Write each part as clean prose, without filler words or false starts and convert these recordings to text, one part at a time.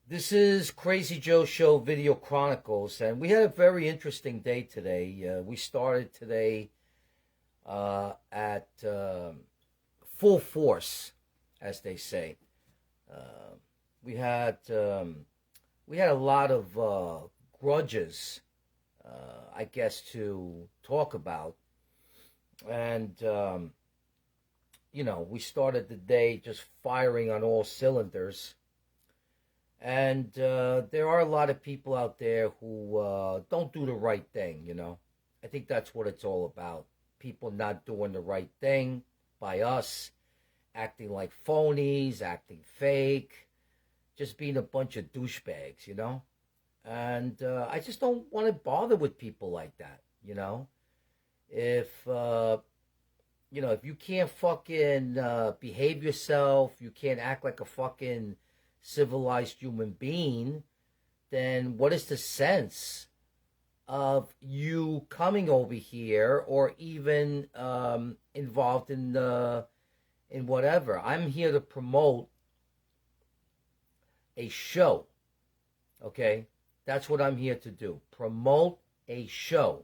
This is Crazy Joe Show Video Chronicles, and we had a very interesting day today. We started today at full force, as they say. Uh, we had a lot of grudges, I guess, to talk about, and we started the day just firing on all cylinders. And there are a lot of people out there who don't do the right thing. I think that's what it's all about. People not doing the right thing by us, acting like phonies, acting fake, just being a bunch of douchebags. And I just don't want to bother with people like that. If you can't fucking behave yourself, you can't act like a fucking civilized human being, then what is the sense of you coming over here or even involved in whatever? I'm here to promote a show. Okay? That's what I'm here to do. Promote a show.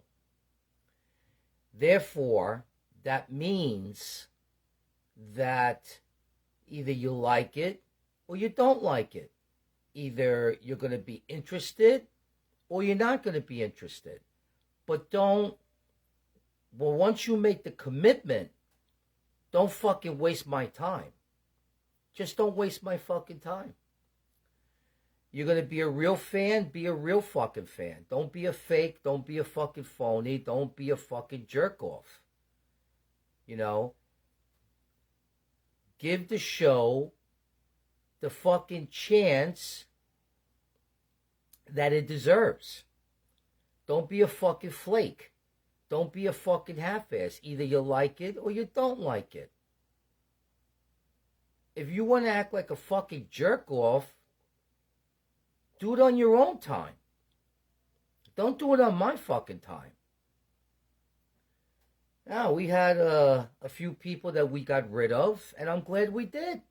Therefore, that means that either you like it or you don't like it. Either you're going to be interested or you're not going to be interested. But once you make the commitment, don't fucking waste my time. Just don't waste my fucking time. You're going to be a real fan, be a real fucking fan. Don't be a fake, don't be a fucking phony, don't be a fucking jerk off. Give the show the fucking chance that it deserves. Don't be a fucking flake. Don't be a fucking half-ass. Either you like it or you don't like it. If you want to act like a fucking jerk off, do it on your own time. Don't do it on my fucking time. Now, we had a few people that we got rid of, and I'm glad we did.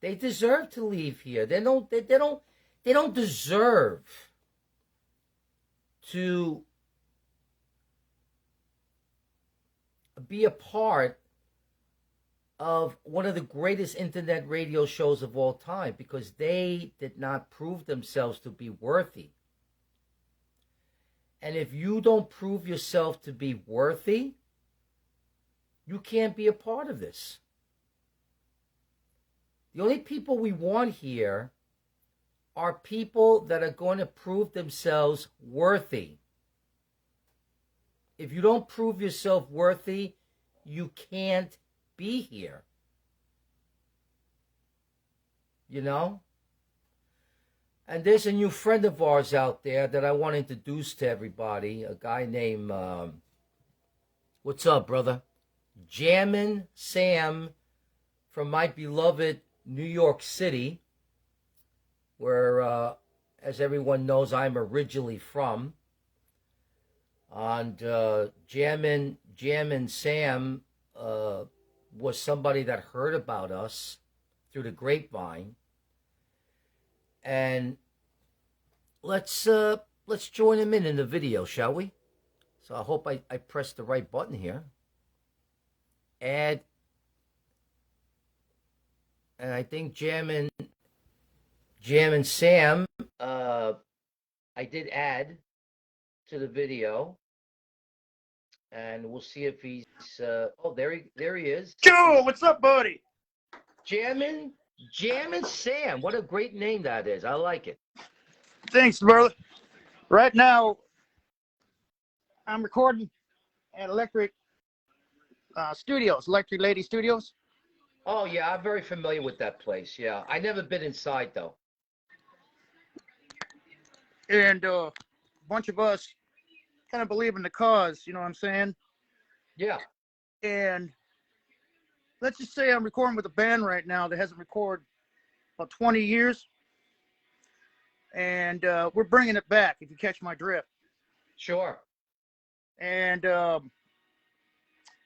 They deserve to leave here. They don't deserve to be a part of one of the greatest internet radio shows of all time because they did not prove themselves to be worthy. And if you don't prove yourself to be worthy, you can't be a part of this. The only people we want here are people that are going to prove themselves worthy. If you don't prove yourself worthy, you can't be here. And there's a new friend of ours out there that I want to introduce to everybody. A guy named, what's up, brother? Jammin' Sam from my beloved New York City, where, as everyone knows, I'm originally from. And Jammin' Sam was somebody that heard about us through the grapevine. And let's join him in the video, shall we? So I hope I pressed the right button here. Add. And I think Jammin' Sam, I did add to the video. And we'll see if he's, there he is. Joe, what's up, buddy? Jammin' Sam. What a great name that is. I like it. Thanks, brother. Right now, I'm recording at Electric Lady Studios. Oh, yeah, I'm very familiar with that place, yeah. I never been inside, though. And a bunch of us kind of believe in the cause, you know what I'm saying? Yeah. And let's just say I'm recording with a band right now that hasn't recorded about 20 years. And we're bringing it back, if you catch my drift. Sure. And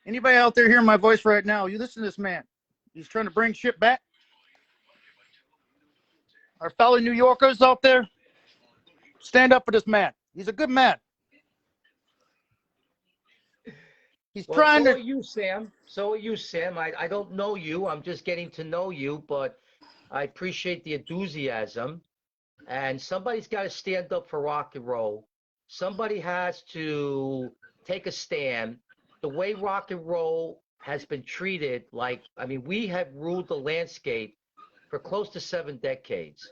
anybody out there hearing my voice right now, you listen to this man. He's trying to bring shit back. Our fellow New Yorkers out there, stand up for this man. He's a good man. He's Well, trying so to. are you, Sam. So are you, Sam. I don't know you. I'm just getting to know you, but I appreciate the enthusiasm. And somebody's got to stand up for rock and roll. Somebody has to take a stand. The way rock and roll has been treated, like, I mean, we have ruled the landscape for close to 7 decades.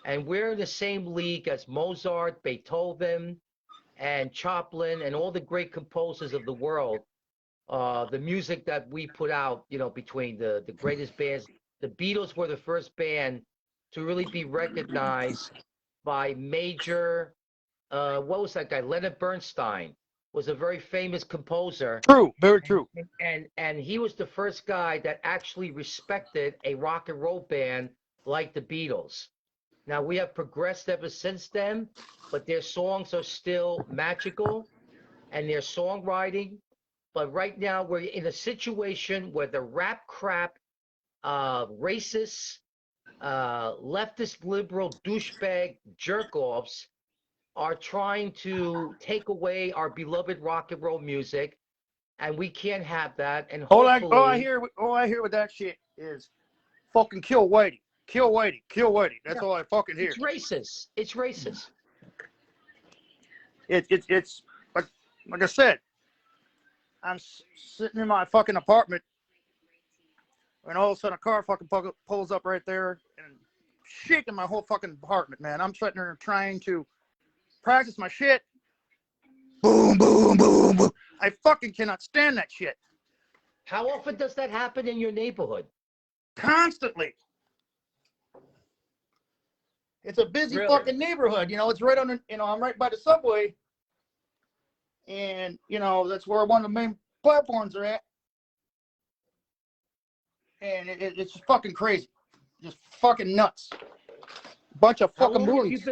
And we're in the same league as Mozart, Beethoven, and Chopin, and all the great composers of the world. The music that we put out, between the greatest bands, the Beatles were the first band to really be recognized by major. What was that guy? Leonard Bernstein was a very famous composer, True, very true. and he was the first guy that actually respected a rock and roll band like the Beatles. Now we have progressed ever since then, but their songs are still magical and their songwriting. But right now we're in a situation where the rap crap, racist, leftist, liberal, douchebag jerk-offs are trying to take away our beloved rock and roll music, and we can't have that. And hopefully, All I hear with that shit is fucking kill Whitey, kill Whitey, kill Whitey. That's yeah, all I fucking hear. it's racist. It's racist. It's like I said, I'm sitting in my fucking apartment, and all of a sudden a car fucking pulls up right there and shaking my whole fucking apartment, man. I'm sitting there trying to practice my shit. Boom, boom, boom, boom. I fucking cannot stand that shit. How often does that happen in your neighborhood? Constantly. It's a busy Really? fucking neighborhood. It's right on, I'm right by the subway. And, that's where one of the main platforms are at. And it's just fucking crazy. Just fucking nuts. Bunch of fucking bullies.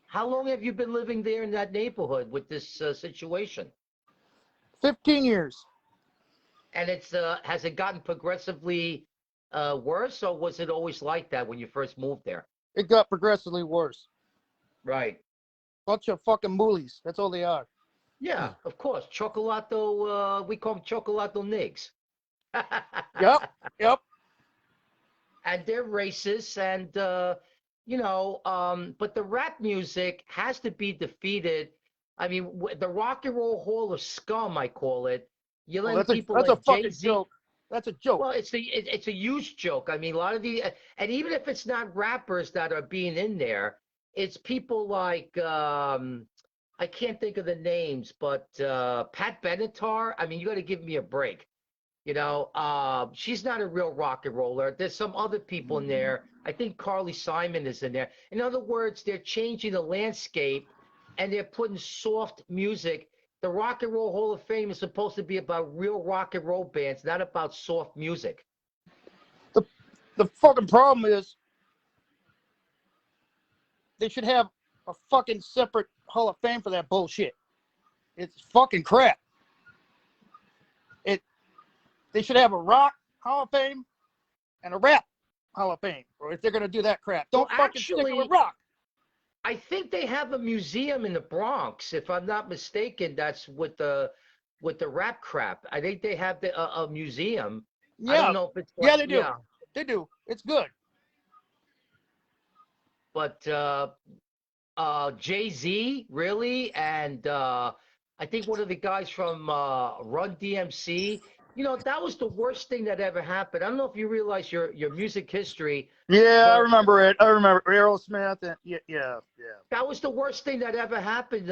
How long have you been living there in that neighborhood with this situation? 15 years. And has it gotten progressively worse, or was it always like that when you first moved there? It got progressively worse. Right. Bunch of fucking bullies. That's all they are. Yeah, of course. Chocolato, we call them chocolato nigs. Yep. And they're racist, and but the rap music has to be defeated. I mean, the Rock and Roll Hall of Scum, I call it. You let people that's a like fucking Jay-Z. joke. That's a joke. Well, it's a huge joke. I mean, a lot of and even if it's not rappers that are being in there, it's people like I can't think of the names, but Pat Benatar. I mean, you got to give me a break. She's not a real rock and roller. There's some other people in there. I think Carly Simon is in there. In other words, they're changing the landscape, and they're putting soft music. The Rock and Roll Hall of Fame is supposed to be about real rock and roll bands, not about soft music. The fucking problem is they should have a fucking separate Hall of Fame for that bullshit. It's fucking crap. They should have a rock Hall of Fame and a rap Hall of Fame, or if they're gonna do that crap, don't fucking stick it with rock. I think they have a museum in the Bronx, if I'm not mistaken. That's with the rap crap. I think they have a museum. Yeah. I don't know if it's they do. Yeah. They do. It's good. But Jay-Z, really, and I think one of the guys from Run DMC. That was the worst thing that ever happened. I don't know if you realize your music history. Yeah, I remember it. I remember Aerosmith. And yeah. That was the worst thing that ever happened,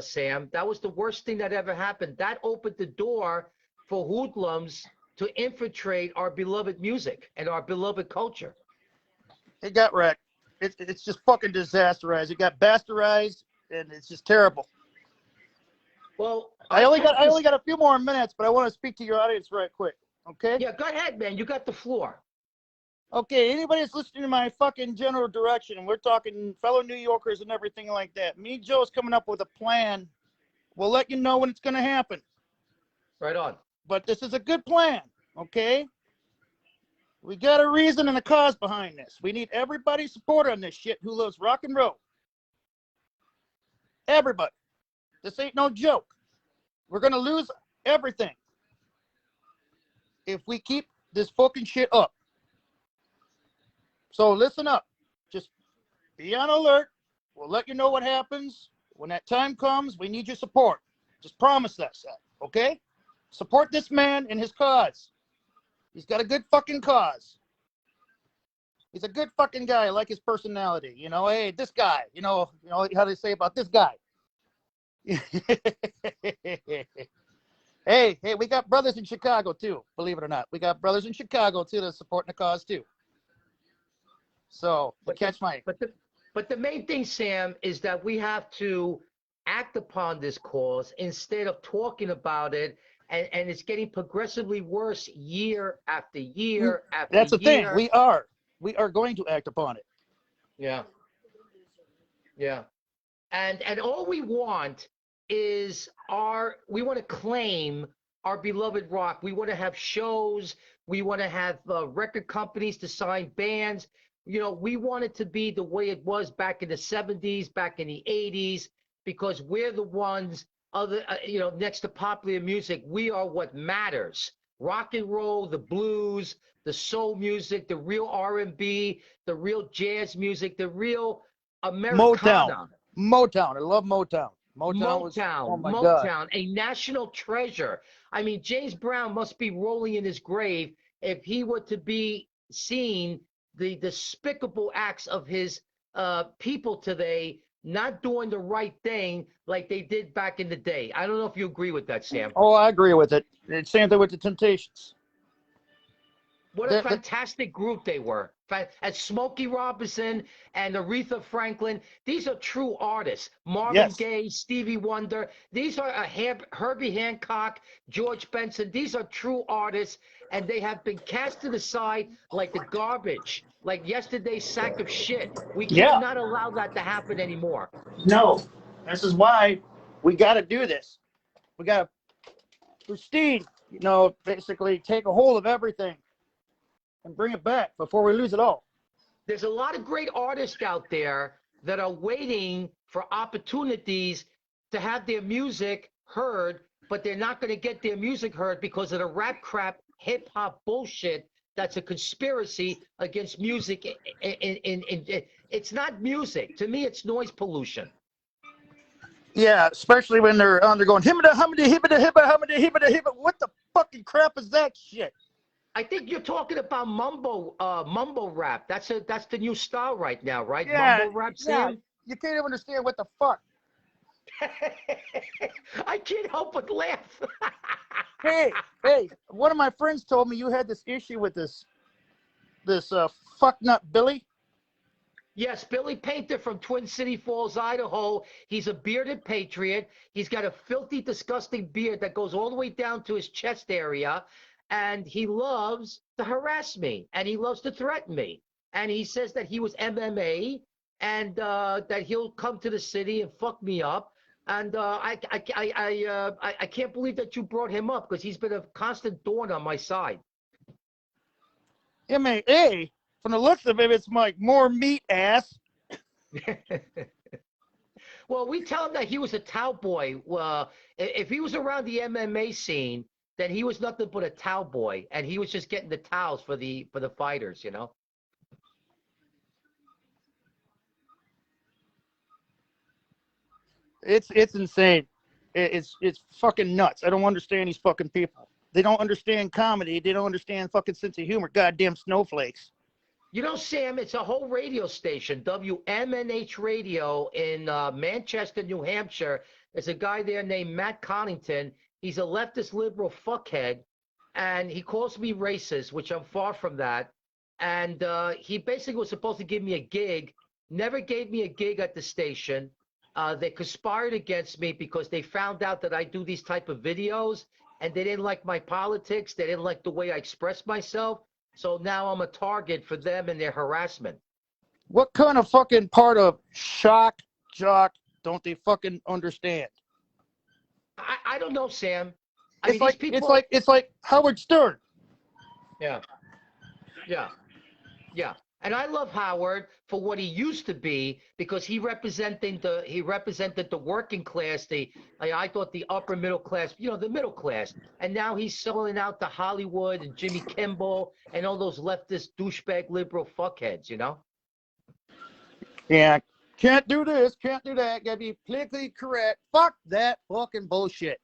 Sam. That was the worst thing that ever happened. That opened the door for hoodlums to infiltrate our beloved music and our beloved culture. It got wrecked. It's just fucking disasterized. It got bastardized, and it's just terrible. Well, I only got a few more minutes, but I want to speak to your audience right quick. Okay? Yeah, go ahead, man. You got the floor. Okay, anybody that's listening to my fucking general direction, and we're talking fellow New Yorkers and everything like that. Me, Joe's coming up with a plan. We'll let you know when it's going to happen. Right on. But this is a good plan, okay? We got a reason and a cause behind this. We need everybody's support on this shit who loves rock and roll. Everybody. This ain't no joke. We're going to lose everything if we keep this fucking shit up. So listen up. Just be on alert. We'll let you know what happens. When that time comes, we need your support. Just promise us that, okay? Support this man and his cause. He's got a good fucking cause. He's a good fucking guy. I like his personality. You know, hey, this guy. You know how they say about this guy. Hey, we got brothers in Chicago too, believe it or not. We got brothers in Chicago too that are supporting the cause too. So, but the main thing, Sam, is that we have to act upon this cause instead of talking about it, and it's getting progressively worse year after year after year. That's the thing. We are going to act upon it. Yeah. Yeah. And all we want is we want to claim our beloved rock. We want to have shows. We want to have record companies to sign bands. You know, we want it to be the way it was back in the 70s, back in the 80s, because we're the ones, next to popular music, we are what matters. Rock and roll, the blues, the soul music, the real R&B, the real jazz music, the real Americana. Motown. I love Motown. Motown, a national treasure. I mean, James Brown must be rolling in his grave if he were to be seen the despicable acts of his people today not doing the right thing like they did back in the day. I don't know if you agree with that, Sam. Oh, I agree with it. It's same thing with the Temptations. What a fantastic group they were. And Smokey Robinson and Aretha Franklin. These are true artists. Marvin Gaye, Stevie Wonder. These are Herbie Hancock, George Benson. These are true artists, and they have been cast to the side like the garbage, like yesterday's sack of shit. We cannot allow that to happen anymore. No. This is why we got to do this. We got to, Christine, basically take a hold of everything and bring it back before we lose it all. There's a lot of great artists out there that are waiting for opportunities to have their music heard, but they're not going to get their music heard because of the rap crap, hip hop bullshit. That's a conspiracy against music. It's not music. To me, it's noise pollution. Yeah, especially when they're going hibbida hummida hibbida hibba hummida hibbida hibba. What the fucking crap is that shit? I think you're talking about mumble rap. That's the new style right now, right? Yeah, mumble rap, Sam. Yeah. You can't even understand what the fuck. I can't help but laugh. Hey, one of my friends told me you had this issue with this fucknut Billy. Yes, Billy Painter from Twin City Falls, Idaho. He's a bearded patriot. He's got a filthy, disgusting beard that goes all the way down to his chest area. And he loves to harass me, and he loves to threaten me. And he says that he was MMA, and that he'll come to the city and fuck me up. And I can't believe that you brought him up, because he's been a constant thorn on my side. MMA, from the looks of it, it's like more meat ass. Well, we tell him that he was a towel boy. If he was around the MMA scene, then he was nothing but a towel boy, and he was just getting the towels for the fighters, It's insane. It's fucking nuts. I don't understand these fucking people. They don't understand comedy. They don't understand fucking sense of humor. Goddamn snowflakes. Sam, it's a whole radio station, WMNH Radio in Manchester, New Hampshire. There's a guy there named Matt Connington. He's a leftist liberal fuckhead, and he calls me racist, which I'm far from that. And he basically was supposed to give me a gig, never gave me a gig at the station. They conspired against me because they found out that I do these type of videos, and they didn't like my politics. They didn't like the way I express myself. So now I'm a target for them and their harassment. What kind of fucking part of shock jock don't they fucking understand? I don't know, Sam. It's like Howard Stern. Yeah. Yeah. Yeah. And I love Howard for what he used to be because he represented the working class, I thought the upper middle class, the middle class. And now he's selling out to Hollywood and Jimmy Kimmel and all those leftist douchebag liberal fuckheads. Yeah, can't do this, can't do that. Gotta be politically correct. Fuck that fucking bullshit.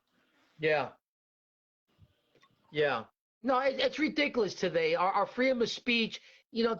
Yeah. Yeah. No, it's ridiculous today. Our freedom of speech,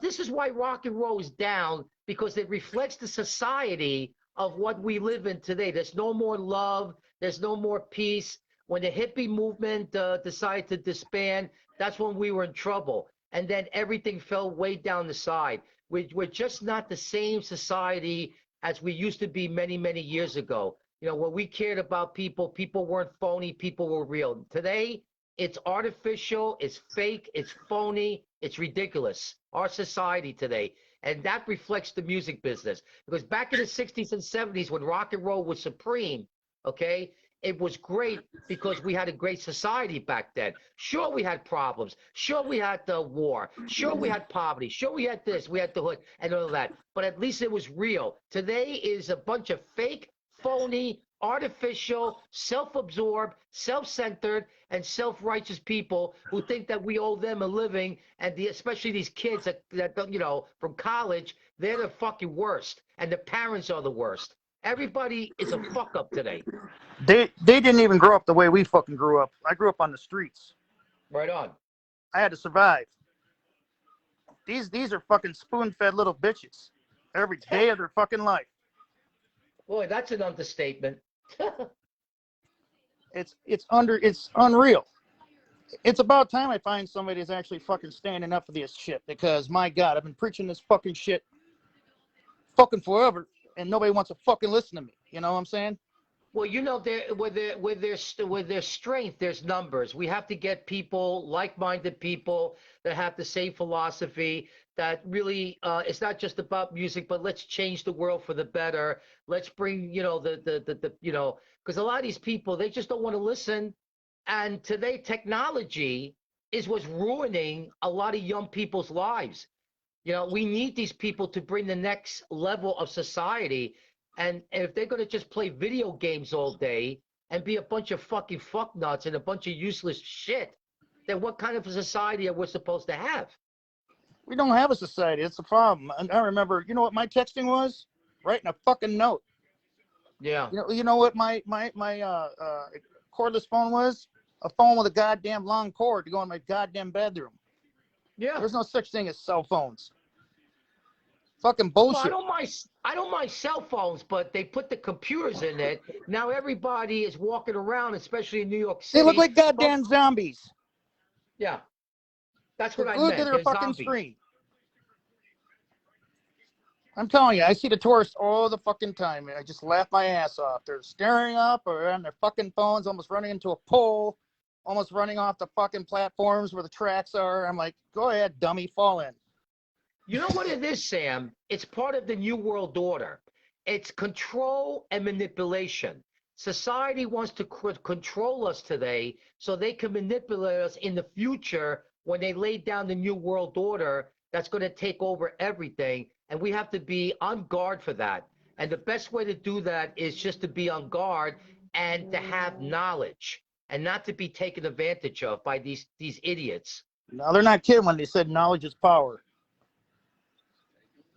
this is why rock and roll is down because it reflects the society of what we live in today. There's no more love. There's no more peace. When the hippie movement decided to disband, that's when we were in trouble. And then everything fell way down the side. We're just not the same society as we used to be many, many years ago. When we cared about people, people weren't phony, people were real. Today, it's artificial, it's fake, it's phony, it's ridiculous. Our society today. And that reflects the music business. Because back in the 60s and 70s, when rock and roll was supreme, okay, it was great because we had a great society back then. Sure, we had problems. Sure, we had the war. Sure, we had poverty. Sure, we had this, we had the hood, and all that. But at least it was real. Today is a bunch of fake, phony, artificial, self-absorbed, self-centered, and self-righteous people who think that we owe them a living, and especially these kids that from college, they're the fucking worst, and the parents are the worst. Everybody is a fuck up today. They didn't even grow up the way we fucking grew up. I grew up on the streets. Right on. I had to survive. These are fucking spoon-fed little bitches every day of their fucking life. Boy, that's an understatement. It's unreal. It's about time I find somebody that's actually fucking standing up for this shit because my God, I've been preaching this fucking shit fucking forever and nobody wants to fucking listen to me. You know what I'm saying? Well, with their strength, there's numbers. We have to get people, like-minded people that have the same philosophy. That really, it's not just about music, but let's change the world for the better. Let's bring, because a lot of these people they just don't want to listen. And today, technology is what's ruining a lot of young people's lives. We need these people to bring the next level of society. And if they're going to just play video games all day and be a bunch of fucking fucknuts and a bunch of useless shit, then what kind of a society are we supposed to have? We don't have a society. It's a problem. And I remember, you know what my texting was? Writing a fucking note. Yeah. You know what my cordless phone was? A phone with a goddamn long cord to go in my goddamn bedroom. Yeah. There's no such thing as cell phones. Fucking Well, I bullshit. don't mind cell phones, but they put the computers in it. Now everybody is walking around, especially in New York They look City. like goddamn zombies. Yeah. That's They're what I glued to meant. their They're fucking zombies. screen. I'm telling you, I see the tourists all the fucking time, and I just laugh my ass off. They're staring up or on their fucking phones, almost running into a pole, almost running off the fucking platforms where the tracks are. I'm like, go ahead, dummy, fall in. You know what it is, Sam? It's part of the New World Order. It's control and manipulation. Society wants to control us today so they can manipulate us in the future when they lay down the New World Order that's going to take over everything. And we have to be on guard for that. And the best way to do that is just to be on guard and to have knowledge and not to be taken advantage of by these idiots. No, they're not kidding when they said knowledge is power.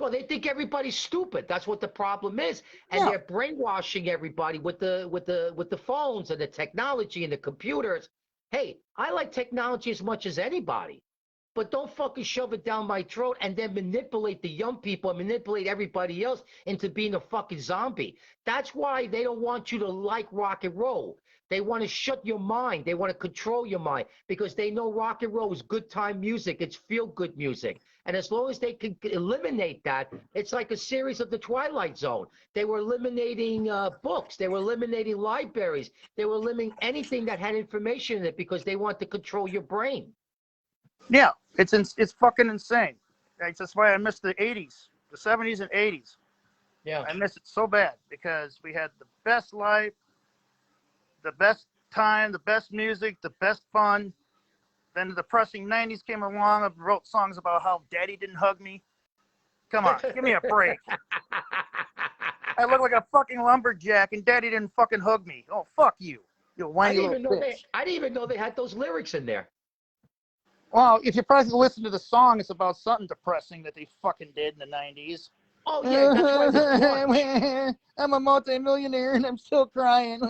Well, they think everybody's stupid. That's what the problem is, and Yeah. they're brainwashing everybody with the phones and the technology and the computers. Hey, I like technology as much as anybody, but don't fucking shove it down my throat and then manipulate the young people and manipulate everybody else into being a fucking zombie. That's why they don't want you to like rock and roll. They want to shut your mind. They want to control your mind because they know rock and roll is good time music. It's feel good music. And as long as they can eliminate that, it's like a series of the Twilight Zone. They were eliminating books. They were eliminating libraries. They were eliminating anything that had information in it because they want to control your brain. Yeah, it's fucking insane. That's why I miss the 80s, the 70s and 80s. Yeah. I miss it so bad because we had the best life, the best time, the best music, the best fun. Then the depressing 90s came along. I wrote songs about how daddy didn't hug me. Come on, give me a break. I look like a fucking lumberjack and daddy didn't fucking hug me. Oh, fuck you. You whiny little bitch. I didn't even know they had those lyrics in there. Well, if you probably listen to the song, it's about something depressing that they fucking did in the 90s. Oh, yeah, that's why it was grunge. I'm a multimillionaire and I'm still crying.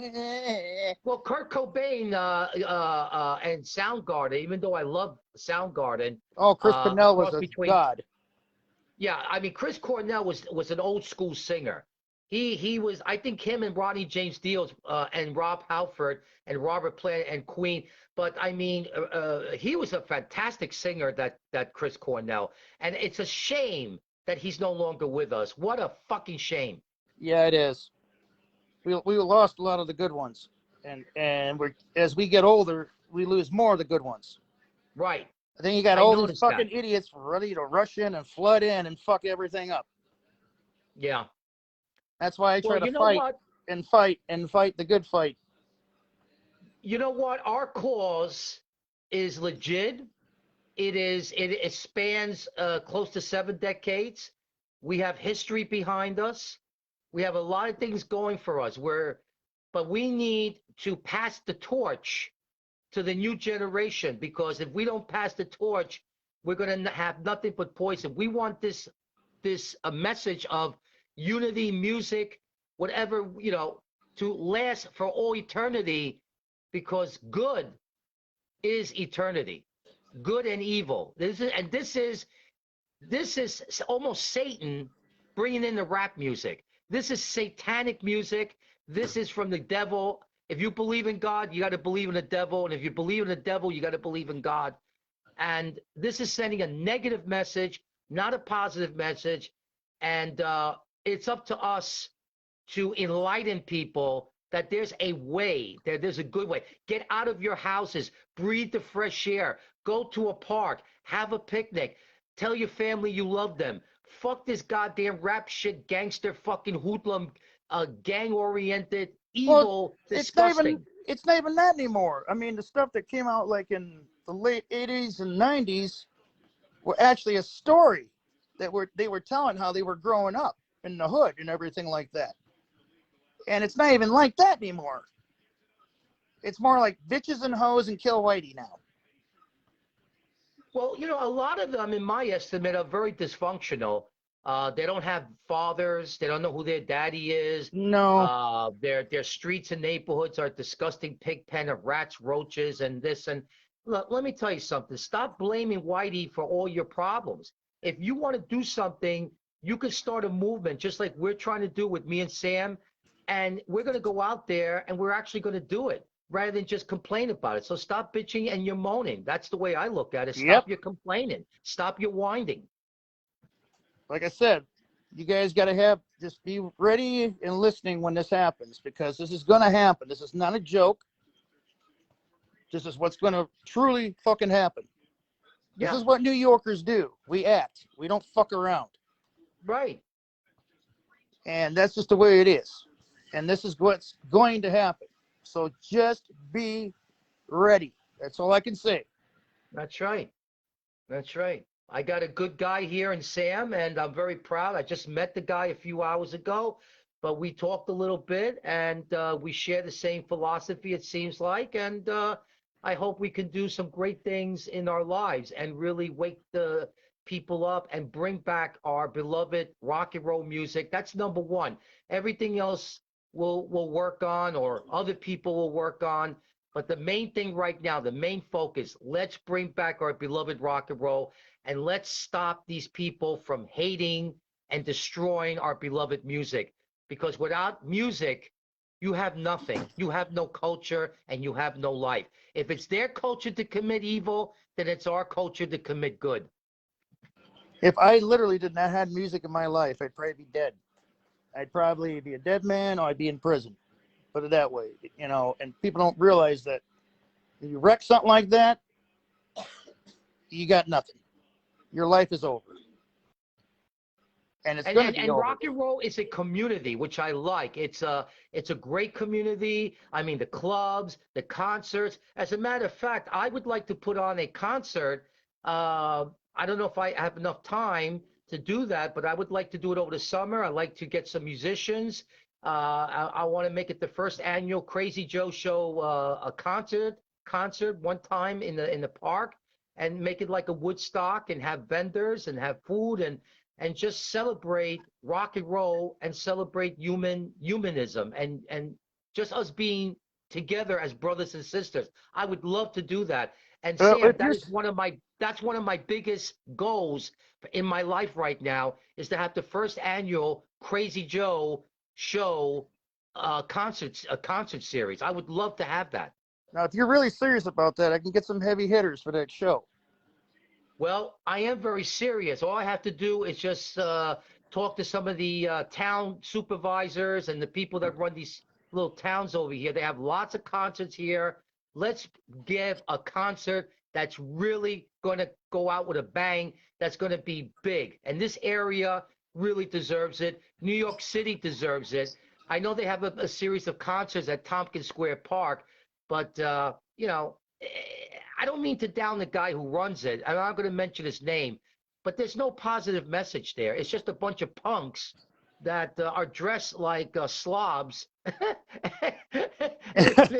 Well, Kurt Cobain and Soundgarden, even though I love Soundgarden, Oh, Chris Cornell was cross a between, god. yeah, I mean, Chris Cornell was an old school singer. He was, I think him and Ronnie James Dio and Rob Halford and Robert Plant and Queen. But I mean, he was a fantastic singer, that Chris Cornell. And it's a shame that he's no longer with us. What a fucking shame. Yeah, it is. We lost a lot of the good ones, and as we get older, we lose more of the good ones. Right. I think you got I all these noticed fucking that. idiots ready to rush in and flood in and fuck everything up. Yeah. That's why I try Well, to you know what? fight the good fight. You know what? Our cause is legit. It spans close to 7 decades. We have history behind us. We have a lot of things going for us. But we need to pass the torch to the new generation, because if we don't pass the torch, we're going to have nothing but poison. We want this a message of unity, music, whatever, to last for all eternity, because good is eternity. Good and evil. This is almost Satan bringing in the rap music. This is satanic music. This is from the devil. If you believe in God, you got to believe in the devil. And if you believe in the devil, you got to believe in God. And this is sending a negative message, not a positive message. And it's up to us to enlighten people that there's a way, there's a good way. Get out of your houses, breathe the fresh air, go to a park, have a picnic, tell your family you love them. Fuck this goddamn rap shit, gangster, fucking hoodlum, gang-oriented, Well, evil, it's not even disgusting. that anymore. I mean, the stuff that came out like in the late 80s and 90s were actually a story that they were telling how they were growing up in the hood and everything like that. And it's not even like that anymore. It's more like bitches and hoes and kill whitey now. Well, a lot of them, in my estimate, are very dysfunctional. They don't have fathers. They don't know who their daddy is. No. Their streets and neighborhoods are a disgusting pig pen of rats, roaches, and this. And look, let me tell you something. Stop blaming Whitey for all your problems. If you want to do something, you can start a movement, just like we're trying to do with me and Sam. And we're going to go out there and we're actually going to do it, rather than just complain about it. So stop bitching and you're moaning. That's the way I look at it. Yep. Stop your complaining. Stop your whining. Like I said, you guys got to just be ready and listening when this happens, because this is going to happen. This is not a joke. This is what's going to truly fucking happen. This is what New Yorkers do. We act. We don't fuck around. Right. And that's just the way it is. And this is what's going to happen. So just be ready. That's all I can say. That's right. That's right. I got a good guy here in Sam, and I'm very proud. I just met the guy a few hours ago, but we talked a little bit, and we share the same philosophy, it seems like. And I hope we can do some great things in our lives and really wake the people up and bring back our beloved rock and roll music. That's number one. Everything else we'll work on, or other people will work on. But the main thing right now, the main focus, let's bring back our beloved rock and roll, and let's stop these people from hating and destroying our beloved music. Because without music, you have nothing. You have no culture and you have no life. If it's their culture to commit evil, then it's our culture to commit good. If I literally did not have music in my life, I'd probably be dead. I'd probably be a dead man, or I'd be in prison. Put it that way, and people don't realize that if you wreck something like that, you got nothing. Your life is over. and it's And, going to and be and over. rock and roll is a community, which I like. It's a great community. I mean, the clubs, the concerts. As a matter of fact, I would like to put on a concert. I don't know if I have enough time to do that, but I would like to do it over the summer. I like to get some musicians. I want to make it the first annual Crazy Joe Show, a concert one time in the park, and make it like a Woodstock, and have vendors and have food, and just celebrate rock and roll, and celebrate humanism, and just us being together as brothers and sisters. I would love to do that. And Sam, If you're that's one of my biggest goals in my life right now, is to have the first annual Crazy Joe show, a concert series. I would love to have that. now, if you're really serious about that, I can get some heavy hitters for that show. Well, I am very serious. All I have to do is just talk to some of the town supervisors and the people that run these little towns over here. They have lots of concerts here. Let's give a concert that's really going to go out with a bang, that's going to be big. And this area really deserves it. New York City deserves it. I know they have a series of concerts at Tompkins Square Park, but, I don't mean to down the guy who runs it. I'm not going to mention his name, but there's no positive message there. It's just a bunch of punks that are dressed like slobs. They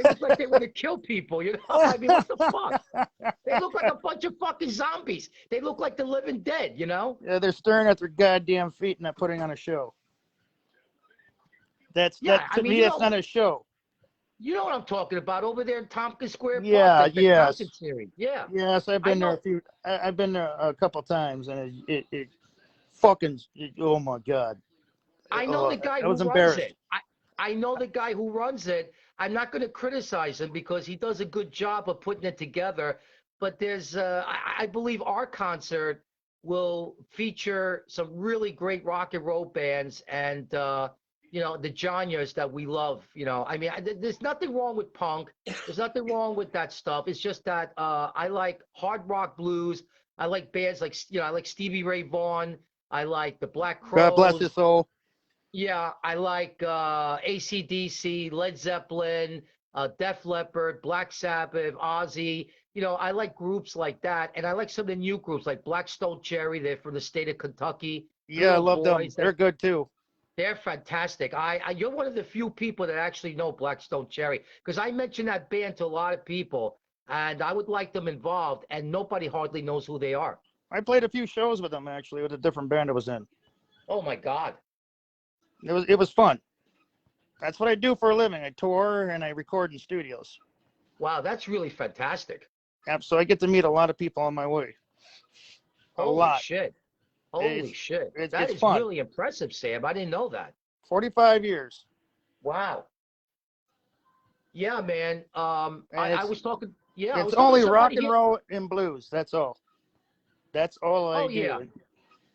look like they want to kill people, you know? I mean, what the fuck? They look like a bunch of fucking zombies. They look like the living dead, you know? Yeah, they're staring at their goddamn feet and not putting on a show. Yeah, That I to mean, me, that's not a show. you know what I'm talking about over there in Tompkins Square Park, Yeah, the yes, concert series. Yeah, yes. I've I been there know. I've been there a couple times, and it fucking. Oh my god. I know Oh, the guy I who was runs embarrassed. it. I know the guy who runs it. I'm not going to criticize him because he does a good job of putting it together. But I believe our concert will feature some really great rock and roll bands, and the genres that we love. I mean, there's nothing wrong with punk. There's nothing wrong with that stuff. It's just that I like hard rock blues. I like bands like I like Stevie Ray Vaughan. I like the Black God bless his Crowes. soul. Yeah, I like AC/DC, Led Zeppelin, Def Leppard, Black Sabbath, Ozzy. I like groups like that, and I like some of the new groups like Black Stone Cherry. They're from the state of Kentucky. The Yeah, I little love them. boys, They're good too. they're fantastic. You're one of the few people that actually know Black Stone Cherry, because I mentioned that band to a lot of people, and I would like them involved, and nobody hardly knows who they are. I played a few shows with them actually, with a different band I was in. Oh my God! It was fun. That's what I do for a living. I tour and I record in studios. Wow, that's really fantastic. So I get to meet a lot of people on my way. A Holy lot. shit! Holy It's shit. That it's is fun. really impressive, Sam. I didn't know that. 45 years, Wow. Yeah, man. and I it's was talking to only somebody rock and here. roll and blues. That's all. That's all I Oh, yeah. do.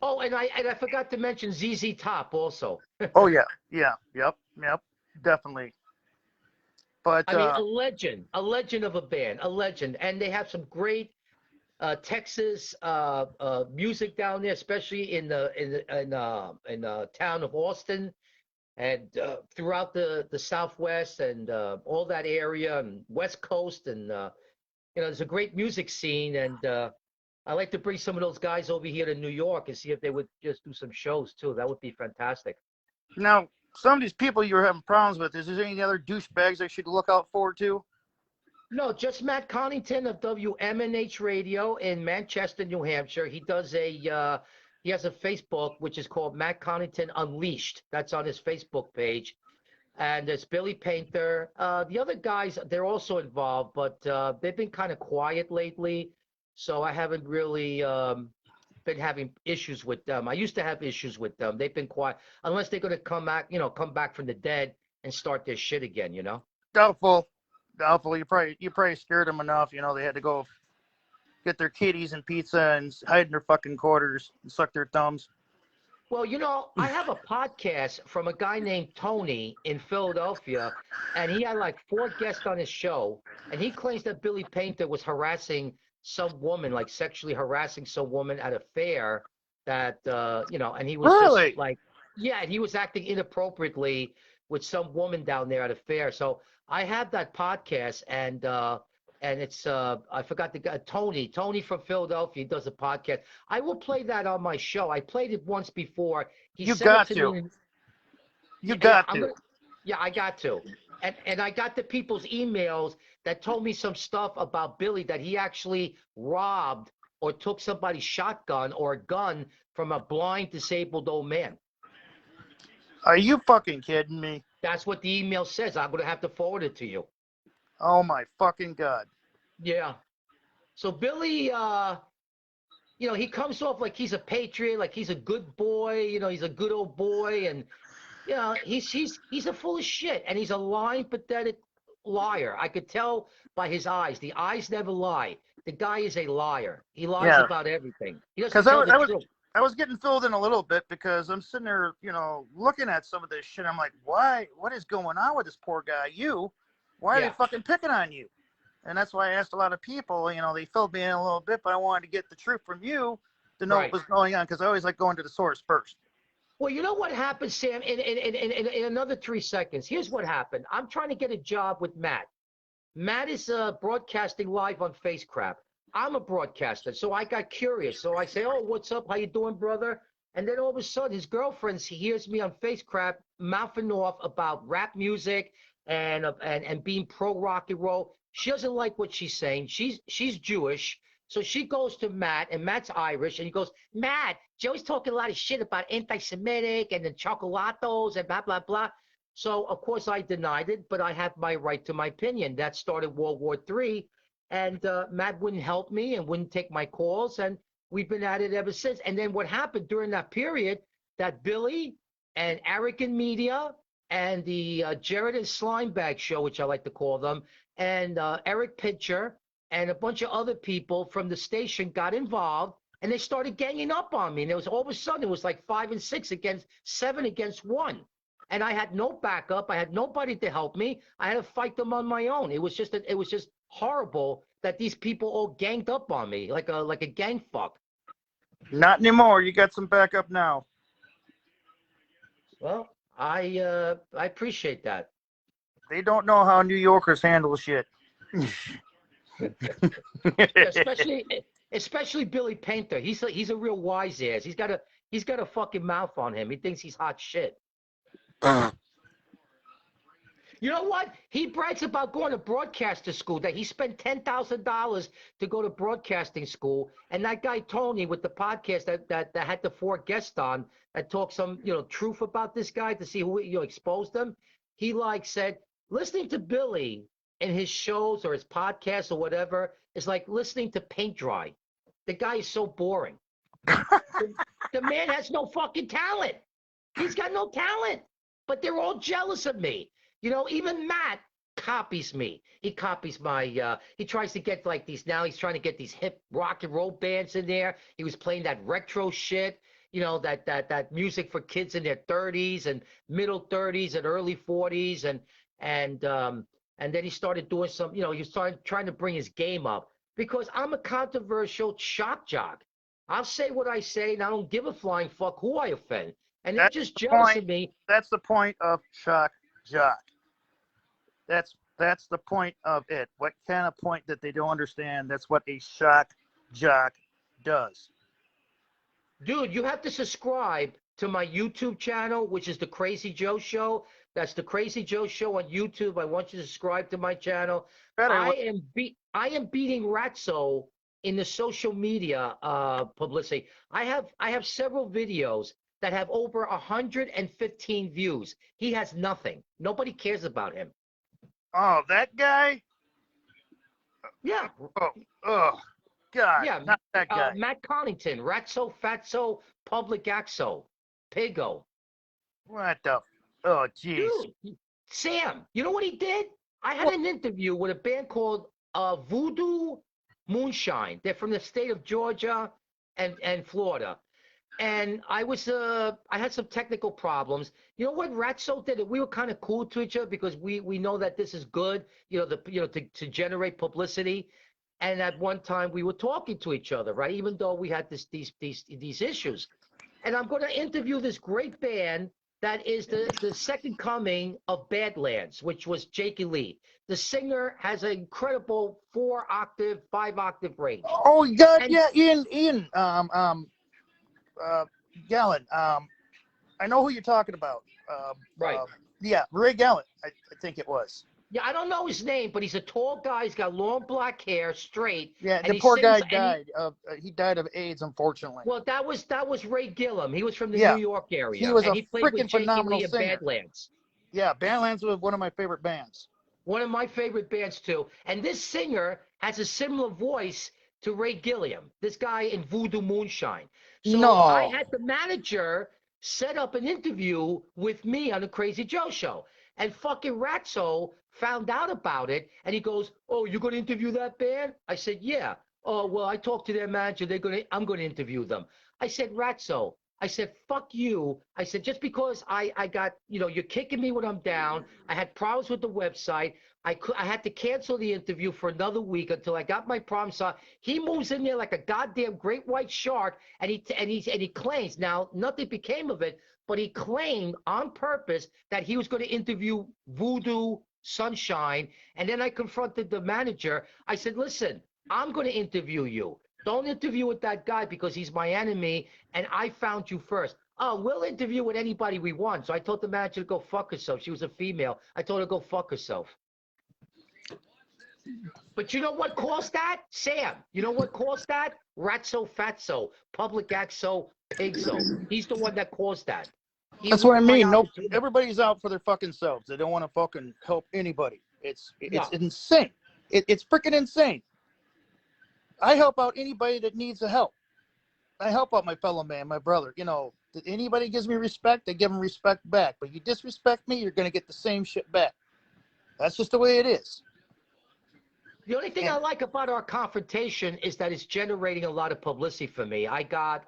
Oh, and I forgot to mention ZZ Top also. Oh yeah, yeah, yep, definitely. But I mean, a legend of a band, a legend. And they have some great Texas music down there, especially in the town of Austin, and throughout the Southwest, and all that area, and West Coast, and there's a great music scene, and I like to bring some of those guys over here to New York and see if they would just do some shows too. That would be fantastic. now, some of these people you're having problems with, is there any other douchebags I should look out for too? No, just Matt Connington of WMNH Radio in Manchester, New Hampshire. He has a Facebook which is called Matt Connington Unleashed. That's on his Facebook page. And there's Billy Painter. The other guys, they're also involved, but they've been kind of quiet lately. So I haven't really been having issues with them. I used to have issues with them. They've been quiet, unless they're going to come back from the dead and start their shit again, you know? Doubtful, doubtful. You probably scared them enough. They had to go get their kitties and pizza and hide in their fucking quarters and suck their thumbs. Well, I have a podcast from a guy named Tony in Philadelphia, and he had like 4 guests on his show, and he claims that Billy Painter was harassing some woman, like sexually harassing some woman at a fair that and he was just Really? like, yeah, and he was acting inappropriately with some woman down there at a fair. So I have that podcast, and it's I forgot the guy, Tony from Philadelphia does a podcast. I will play that on my show. I played it once before. He You sent it got to me. to. You Yeah, yeah, got I'm to. gonna. Yeah, I got to. And I got the people's emails that told me some stuff about Billy, that he actually robbed or took somebody's shotgun or a gun from a blind, disabled old man. Are you fucking kidding me? That's what the email says. I'm gonna have to forward it to you. Oh my fucking God. Yeah. So Billy, he comes off like he's a patriot, like he's a good boy. He's a good old boy, and he's a full of shit, and he's a lying, pathetic liar. I could tell by his eyes. The eyes never lie. The guy is a liar. He lies Yeah. about everything. He doesn't Because I, tell was- the I was truth. I was getting filled in a little bit because I'm sitting there, looking at some of this shit. I'm like, why? What is going on with this poor guy? Why are they Yeah. fucking picking on you? And that's why I asked a lot of people. They filled me in a little bit, but I wanted to get the truth from you to know Right. what was going on, because I always like going to the source first. Well, you know what happened, Sam? In another 3 seconds, here's what happened. I'm trying to get a job with Matt. Matt is broadcasting live on Face Crap. I'm a broadcaster, so I got curious. So I say, "Oh, what's up? How you doing, brother?" And then all of a sudden, his girlfriend hears me on Face Crap mouthing off about rap music and being pro rock and roll. She doesn't like what she's saying. She's Jewish, so she goes to Matt, and Matt's Irish, and he goes, "Matt, Joey's talking a lot of shit about anti-Semitic and the chocolatos and blah blah blah." So of course I denied it, but I have my right to my opinion. That started World War III, and Matt wouldn't help me and wouldn't take my calls, and we've been at it ever since. And then what happened during that period? That Billy and Eric and Media and the Jared and Slimebag show, which I like to call them, and Eric Pitcher and a bunch of other people from the station got involved, and they started ganging up on me. And it was all of a sudden it was like 5 and 6 against 7 against 1. And I had no backup. I had nobody to help me. I had to fight them on my own. It was just horrible that these people all ganged up on me like a gang fuck. Not anymore. You got some backup now. Well, I appreciate that. They don't know how New Yorkers handle shit. Especially Billy Painter. He's a real wise ass. He's got a fucking mouth on him. He thinks he's hot shit. You know what? He brags about going to broadcaster school, that he spent $10,000 to go to broadcasting school. And that guy Tony with the podcast that had the 4 guests on that talked some truth about this guy to see who exposed him. He said listening to Billy in his shows or his podcasts or whatever is like listening to paint dry. The guy is so boring. The man has no fucking talent. He's got no talent. But they're all jealous of me. Even Matt copies me. He copies my, he tries to get now he's trying to get these hip rock and roll bands in there. He was playing that retro shit, that music for kids in their 30s and middle 30s and early 40s. And then he started doing some, he started trying to bring his game up because I'm a controversial shock jock. I'll say what I say and I don't give a flying fuck who I offend. And they're just jealous of me. That's the point of shock jock. That's the point of it. What kind of point that they don't understand? That's what a shock jock does. Dude, you have to subscribe to my YouTube channel, which is The Crazy Joe Show. That's The Crazy Joe Show on YouTube. I want you to subscribe to my channel. I am beating Ratso in the social media publicity. I have several videos that have over 115 views. He has nothing. Nobody cares about him. Oh, that guy? Yeah. Oh, God. Yeah. Not that guy. Matt Connington, Ratso, Fatso, Public Axo, Pigo. What the? Oh, jeez. Dude, Sam, you know what he did? I had an interview with a band called Voodoo Moonshine. They're from the state of Georgia and Florida. And I had some technical problems. You know what Ratso did? We were kind of cool to each other because we know that this is good, to generate publicity. And at one time we were talking to each other, right? Even though we had these issues. and I'm going to interview this great band that is the second coming of Badlands, which was Jake Lee. The singer has an incredible 4-octave, 5-octave range. Oh, God, And yeah, Ian, Gallen. I know who you're talking about. right. Yeah, Ray Gallen, I think it was. Yeah, I don't know his name, but he's a tall guy. He's got long black hair, straight, Yeah, and the he poor sings. guy And died of he died of AIDS, unfortunately. well, that was Ray Gillum. He was from the New Yeah, York he area, was and a he played with freaking Jakey phenomenal Lee in singer. Badlands. Yeah, Badlands was one of my favorite bands. One of my favorite bands too. And this singer has a similar voice to Ray Gilliam, this guy in Voodoo Moonshine. So I No, had the manager set up an interview with me on the Crazy Joe show. And fucking Ratso found out about it and he goes, "Oh, you're gonna interview that band?" I said, "Yeah." "Oh, well, I talked to their manager. I'm gonna interview them." I said, "Ratso," I said, "Fuck you." I said, "Just because I got, you're kicking me when I'm down. I had problems with the website. I had to cancel the interview for another week until I got my problem solved." He moves in there like a goddamn great white shark, and he claims, now nothing became of it, but he claimed on purpose that he was going to interview Voodoo Sunshine. And then I confronted the manager. I said, "Listen, I'm going to interview you. Don't interview with that guy because he's my enemy, and I found you first." "Oh, we'll interview with anybody we want." So I told the manager to go fuck herself. She was a female. I told her to go fuck herself. But you know what caused that? Sam, you know what caused that? Ratso Fatso, Public Axo Pigso. He's the one that caused that. He that's what I ruined my mean. No, opportunity. everybody's out for their fucking selves. They don't want to fucking help anybody. It's No. insane. It's freaking insane. I help out anybody that needs the help. I help out my fellow man, my brother. Anybody gives me respect, I give them respect back. But you disrespect me, you're gonna get the same shit back. That's just the way it is. The only thing And I like about our confrontation is that it's generating a lot of publicity for me. I got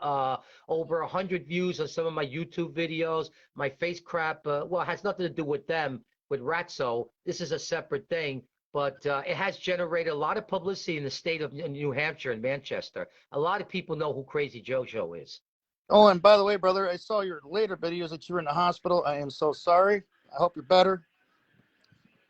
over 100 views on some of my YouTube videos. My face crap, well, it has nothing to do with them, with Ratso. This is a separate thing, but it has generated a lot of publicity in the state of New Hampshire and Manchester. A lot of people know who Crazy Jojo is. oh, and by the way, brother, I saw your later videos that you were in the hospital. I am so sorry. I hope you're better.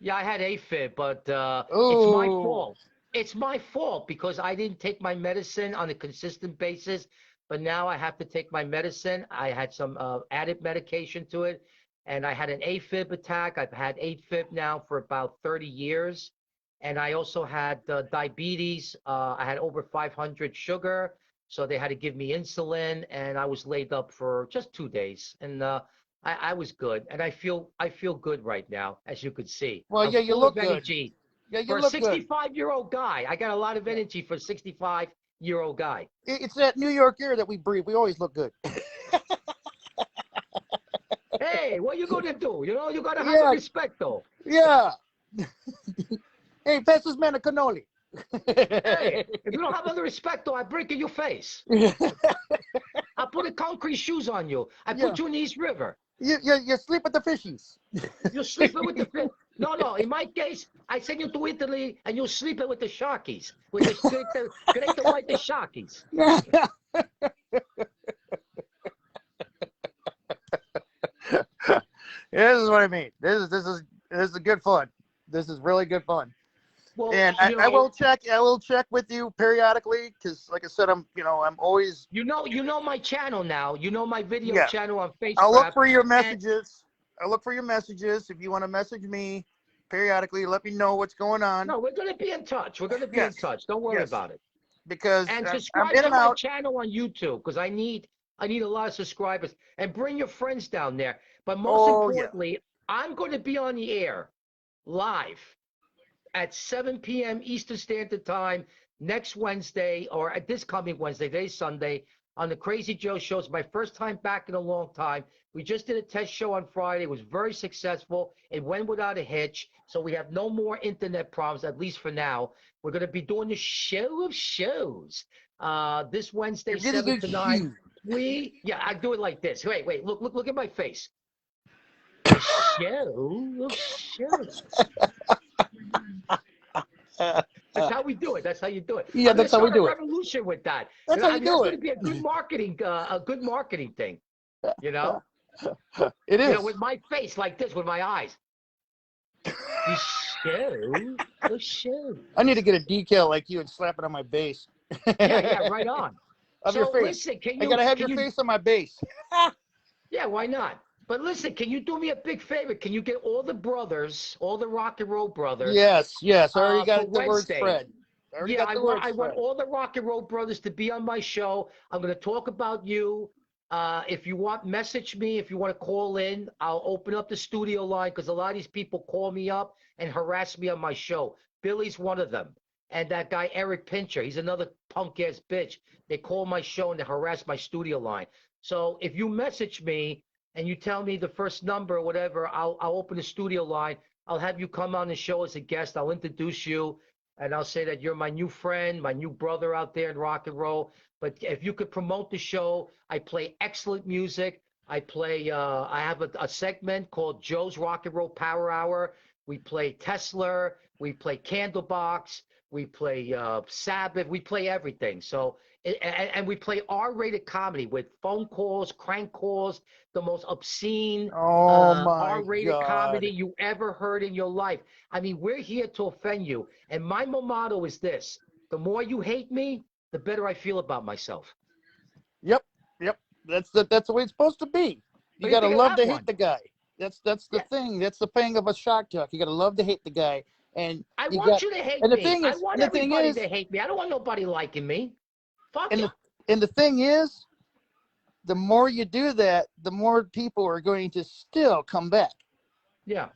Yeah, I had AFib, but it's my Oh, fault. It's my fault because I didn't take my medicine on a consistent basis. But now I have to take my medicine. I had some added medication to it, and I had an AFib attack. I've had AFib now for about 30 years. And I also had diabetes. I had over 500 sugar. So they had to give me insulin, and I was laid up for just 2 days. And I was good, and I feel good right now, as you could see. well, I'm yeah, you full of look good. energy Yeah, you for a look good. 65-year-old guy. I got a lot of Yeah. energy for a 65-year-old guy. It's that New York air that we breathe. We always look good. Hey, what you gonna do? You gotta have a Yeah, respect, though. yeah. Hey, pass this man a cannoli. Hey, if you don't have any respect, though, I break in your face. I put a concrete shoes on you. I Yeah, put you in the East River. you sleep with the fishies. You're sleeping with the fish. No, no. In my case, I send you to Italy, and you're sleeping with the sharkies, with the great white the sharkies. Yeah, this is what I mean. This is good fun. This is really good fun. Well, And I will check with you periodically because, like I said, I'm always. you know my channel now. You know my video Yeah. channel on I'll look Facebook. for your And messages. I'll look for your messages. If you want to message me periodically, let me know what's going on. no, we're gonna be in touch. We're gonna be in Yes, touch. Don't worry yes, about it. because And I'm subscribe in to and my out. channel on YouTube because I need a lot of subscribers. And bring your friends down there. But most Oh yeah. importantly, I'm going to be on the air live at 7 p.m. Eastern Standard Time next Wednesday, or at this coming Wednesday, today's Sunday, on the Crazy Joe Show. It's my first time back in a long time. We just did a test show on Friday. It was very successful. It went without a hitch. So we have no more internet problems, at least for now. We're going to be doing the show of shows this Wednesday, You're getting 7 good to 9. shoes. I do it like this. Wait, look at my face. The show of shows. That's how we do it. That's how you do it. Yeah, I'm gonna that's how we start do a it. revolution with that. That's how you That's do going to it. be a good marketing thing. You know, It is. with my face like this, with my eyes. The show. I need to get a decal like you and slap it on my base. Yeah, right on. Of your So face. listen, I gotta have your face on my base. Yeah, why not? But listen, can you do me a big favor? Can you get all the brothers, all the rock and roll brothers, Yes. I already for got the word Wednesday? spread. Yeah, I want all the rock and roll brothers to be on my show. I'm going to talk about you. If you want, message me. If you want to call in, I'll open up the studio line because a lot of these people call me up and harass me on my show. Billy's one of them. And that guy, Eric Pincher, he's another punk ass bitch. They call my show and they harass my studio line. So if you message me and you tell me the first number or whatever, I'll open the studio line. I'll have you come on the show as a guest. I'll introduce you. And I'll say that you're my new friend, my new brother out there in rock and roll. But if you could promote the show, I play excellent music. I have a segment called Joe's Rock and Roll Power Hour. We play Tesla. We play Candlebox. We play Sabbath. We play everything. So, and we play R-rated comedy with phone calls, crank calls, the most obscene R-rated comedy you ever heard in your life. I mean, we're here to offend you. And my motto is this: the more you hate me, the better I feel about myself. Yep. That's the way it's supposed to be. You gotta love to hate the guy. That's the thing. That's the thing of a shock jock. You gotta love to hate the guy. And I want you to hate me. I want everybody to hate me. I don't want nobody liking me. Fuck it. And the thing is, the more you do that, the more people are going to still come back. Yeah.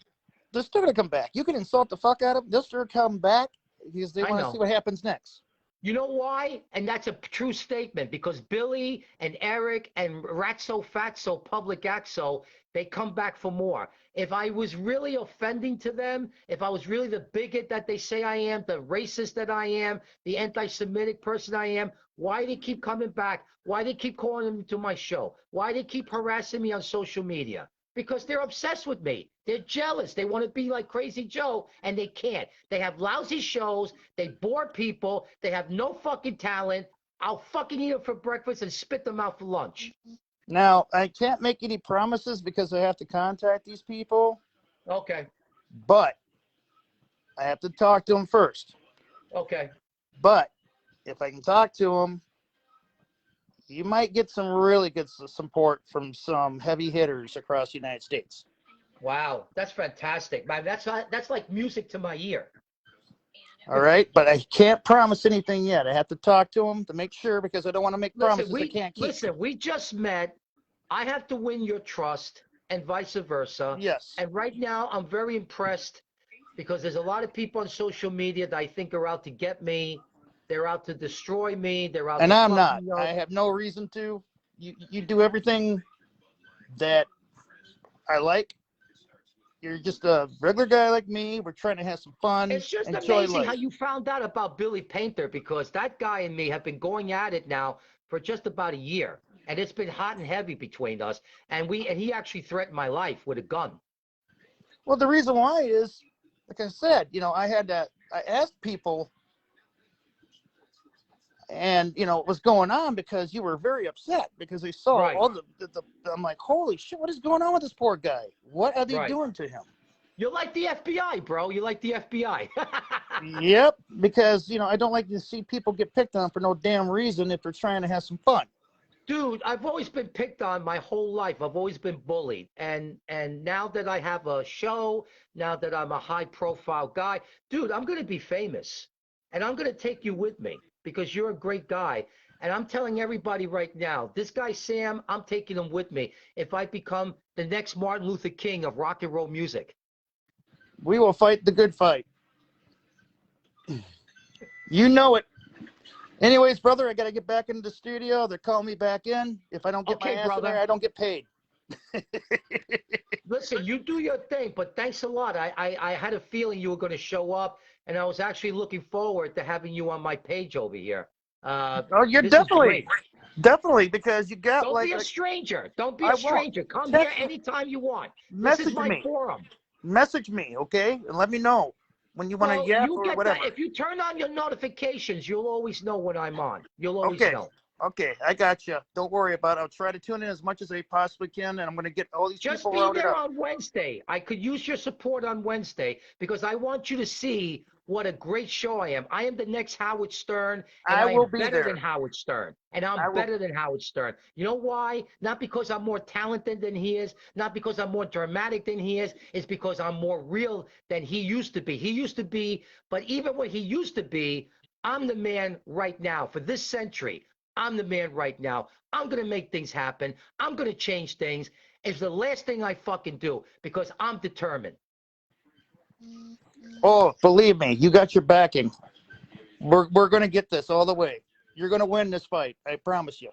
They're still going to come back. You can insult the fuck out of them. They'll still come back because they want to see what happens next. You know why? And that's a true statement because Billy and Eric and Ratso Fatso Public Axo, they come back for more. If I was really offending to them, if I was really the bigot that they say I am, the racist that I am, the anti-Semitic person I am, why they keep coming back? Why they keep calling them to my show? Why they keep harassing me on social media? Because they're obsessed with me. They're jealous. They want to be like Crazy Joe, and they can't. They have lousy shows. They bore people. They have no fucking talent. I'll fucking eat them for breakfast and spit them out for lunch. Now, I can't make any promises because I have to contact these people. Okay. But I have to talk to them first. Okay. But if I can talk to them, you might get some really good support from some heavy hitters across the United States. Wow, that's fantastic, man. That's like music to my ear. All right, but I can't promise anything yet. I have to talk to them to make sure because I don't want to make promises I can't keep. Listen, we just met. I have to win your trust and vice versa. Yes. And right now, I'm very impressed because there's a lot of people on social media that I think are out to get me. They're out to destroy me. They're out. And to I'm not. Me up. I have no reason to. You do everything that I like. You're just a regular guy like me. We're trying to have some fun. It's just amazing how you found out about Billy Painter because that guy and me have been going at it now for just about a year. And it's been hot and heavy between us. And he actually threatened my life with a gun. Well, the reason why is, like I said, I asked people and, what's going on because you were very upset because they saw all the I'm like, holy shit, what is going on with this poor guy? What are they doing to him? You're like the FBI, bro. You're like the FBI. Yep, because, I don't like to see people get picked on for no damn reason if they're trying to have some fun. Dude, I've always been picked on my whole life. I've always been bullied. And now that I have a show, now that I'm a high-profile guy, dude, I'm going to be famous. And I'm going to take you with me because you're a great guy. And I'm telling everybody right now, this guy Sam, I'm taking him with me if I become the next Martin Luther King of rock and roll music. We will fight the good fight. You know it. Anyways, brother, I got to get back into the studio. They're calling me back in. If I don't get my ass in there, I don't get paid. Listen, you do your thing, but thanks a lot. I had a feeling you were going to show up, and I was actually looking forward to having you on my page over here. You're definitely because you got Don't be a stranger. Don't be a stranger. Come here anytime you want. This is my forum. Message me, okay, and let me know. when you want to Well, yap you or get that whatever. if you turn on your notifications, you'll always know when I'm on. You'll always Okay. know. Okay, I got you. Don't worry about it. I'll try to tune in as much as I possibly can, and I'm going to get all these Just people be rounded there up. on Wednesday. I could use your support on Wednesday because I want you to see what a great show I am. I am the next Howard Stern, and I I will am be better than there. Howard Stern. And I I'm will. better than Howard Stern. You know why? Not because I'm more talented than he is, not because I'm more dramatic than he is. It's because I'm more real than he used to be. He used to be, but even when he used to be, I'm the man right now for this century. I'm the man right now. I'm going to make things happen. I'm going to change things. It's the last thing I fucking do because I'm determined. Oh, believe me, you got your backing. We're going to get this all the way. You're going to win this fight. I promise you.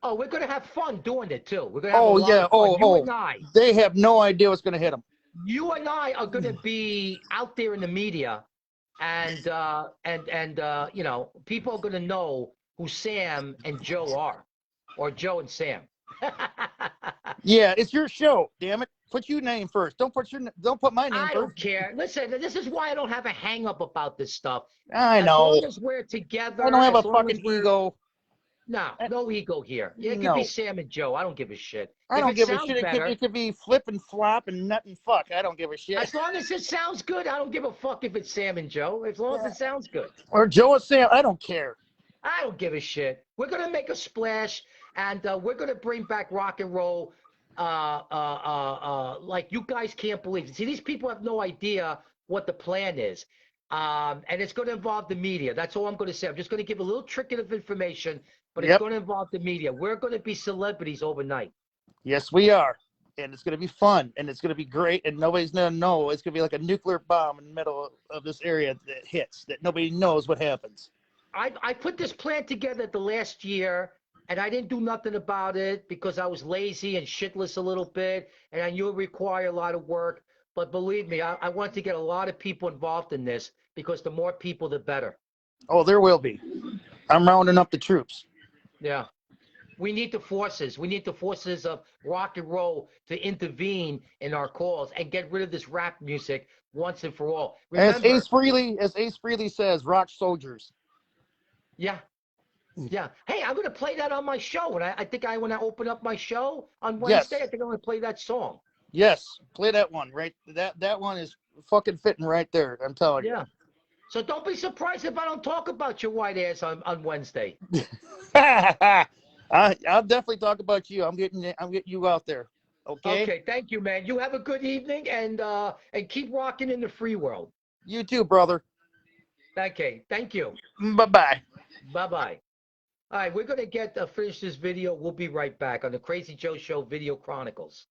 Oh, we're going to have fun doing it too. We're going to have a Oh, lot yeah. of fun. Oh. They have no idea what's going to hit them. You and I are going to be out there in the media, and you know, people are going to know who Sam and Joe are, or Joe and Sam. Yeah, it's your show. Damn it. Put your name first. Don't put my name I first. don't care. Listen, this is why I don't have a hang up about this stuff. I As know. long as we're I don't together, have a as long as fucking we're ego. no ego here. Yeah, it could be No. Sam and Joe. I don't give a shit. I If don't it give a sounds shit. better, It could be flip and flop and nut and fuck. I don't give a shit. as long as it sounds good, I don't give a fuck if it's Sam and Joe. As long as it sounds good. Or Joe or Sam. I don't care. I don't give a shit. We're gonna make a splash, and we're gonna bring back rock and roll. Like you guys can't believe it. See, these people have no idea what the plan is, and it's going to involve the media. That's all I'm going to say. I'm just going to give a little trick of information, but it's Yep. going to involve the media. We're going to be celebrities overnight. Yes, we are. And it's going to be fun. And it's going to be great. And nobody's going to know. It's going to be like a nuclear bomb in the middle of this area that hits, that nobody knows what happens. I put this plan together the last year, and I didn't do nothing about it because I was lazy and shitless a little bit, and I knew it required a lot of work. But believe me, I want to get a lot of people involved in this because the more people, the better. Oh, there will be. I'm rounding up the troops. Yeah. We need the forces. We need the forces of rock and roll to intervene in our calls and get rid of this rap music once and for all. As Remember, Ace Frehley says, rock soldiers. yeah, yeah. Hey, I'm going to play that on my show. And I think when I open up my show on Wednesday, Yes. I think I'm going to play that song. Yes. Play that one, right? That one is fucking fitting right there. I'm telling Yeah. So don't be surprised if I don't talk about your white ass on Wednesday. you. I'll definitely talk about you. I'm getting you out there. Okay? Okay, thank you, man. You have a good evening and keep rocking in the free world. You too, brother. Okay, thank you. Bye-bye. Bye-bye. All right, we're going to finish this video. We'll be right back on the Crazy Joe Show Video Chronicles.